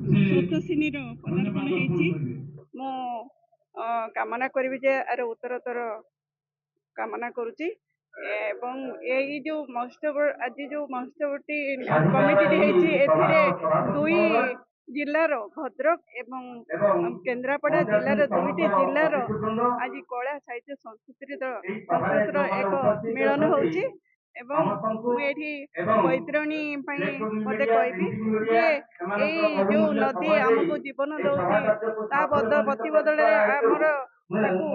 ସ୍ରୋତସ୍ୱିନୀର ପଦାର୍ପଣ ହେଇଛି। ମୁଁ କାମନା କରିବି ଯେ ଆର ଉତ୍ତରତର କାମନା କରୁଛି ଏବଂ ଏଇ ଯୋଉ ମହୋତ୍ସବ ଆଜି ଯୋଉ ମହୋତ୍ସବଟି କମିଟି ହେଇଛି ଏଥିରେ ଦୁଇ ଜିଲ୍ଲାର ଭଦ୍ରକ ଏବଂ କେନ୍ଦ୍ରାପଡ଼ା ଜିଲ୍ଲାର ଦୁଇଟି ଜିଲ୍ଲାର ଆଜି କଳା ସାହିତ୍ୟ ସଂସ୍କୃତିର ଏକ ମିଳନ ହେଉଛି ଏବଂ ମୁଁ ଏଠି ବୈତରଣୀ ପାଇଁ ମୋତେ କହିବି ଯେ ଏଇ ଯୋଉ ନଦୀ ଆମକୁ ଜୀବନ ଦଉଛି ତା ପ୍ରତିବଦଳରେ ଆମର ତାକୁ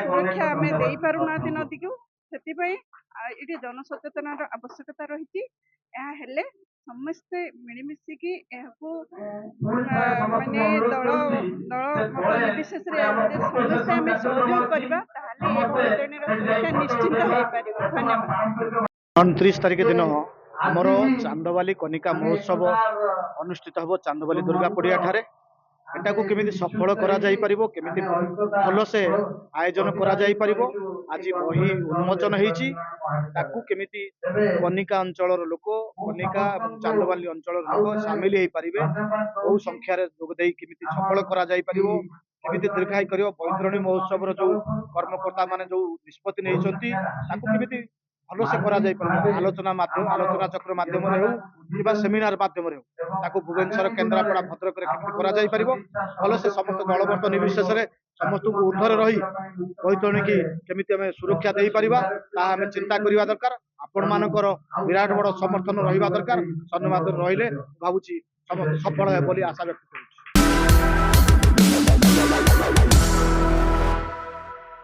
ସୁରକ୍ଷା ଆମେ ଦେଇପାରୁନାହାନ୍ତି ନଦୀକୁ। ସେଥିପାଇଁ ଏଠି ଜନସଚେତନର ଆବଶ୍ୟକତା ରହିଛି। ଏହା ହେଲେ ସମସ୍ତେ ମିଳିମିଶିକି ଏହାକୁ ମାନେ ଦଳ ମତ ନିର୍ବିଶେଷରେ ସମସ୍ତେ ଆମେ ସହଯୋଗ କରିବା ତାହେଲେ ଏ ବୈତରଣୀର ସୁରକ୍ଷା ନିଶ୍ଚିତ ହେଇପାରିବ। ଧନ୍ୟବାଦ। 29 ତାରିଖ दिन आमर चांदवाली कनिका महोत्सव अनुष्ठित हम चांदवाली दुर्गा पड़िया ठारे एटाकू केमिति सफल करा जाई परिबो केमिति भल से आयोजन करा जाई परिबो आज बही उन्मोचन हेछि ताकू केमिति कनिका अंचल लोक कनिका और चांदवाली अंचल लोक सामिल हेई परिबे बहु संख्या रे जोग देई केमिति सफल करा जाई परिबो केमिति दीर्घायी करियो बैतरणी महोत्सव रो जो कर्मकर्ता माने जो निष्पत्ति नेइचंती ताकू केमिति भल से करा जाई परिबो आलोचना चक्र माध्यम रे हो किबा सेमिनार माध्यम रे हो ताकू भुवनेश्वर केन्द्रापड़ा भद्रक रे केमिति करा जाई परिबो भल से समस्त दलवर्ग निर्विशेष रे समस्त को ऊर्ध्वर रही बैतरणी की केमिति हमें सुरक्षा देई परिबा ता हमें चिंता करिवा दरकार आपण मानकर विराट बड़ समर्थन रहिबा दरकार धन्यवाद रहिले भाबुची समस्त सफल हे बोली आशा व्यक्त करूछी।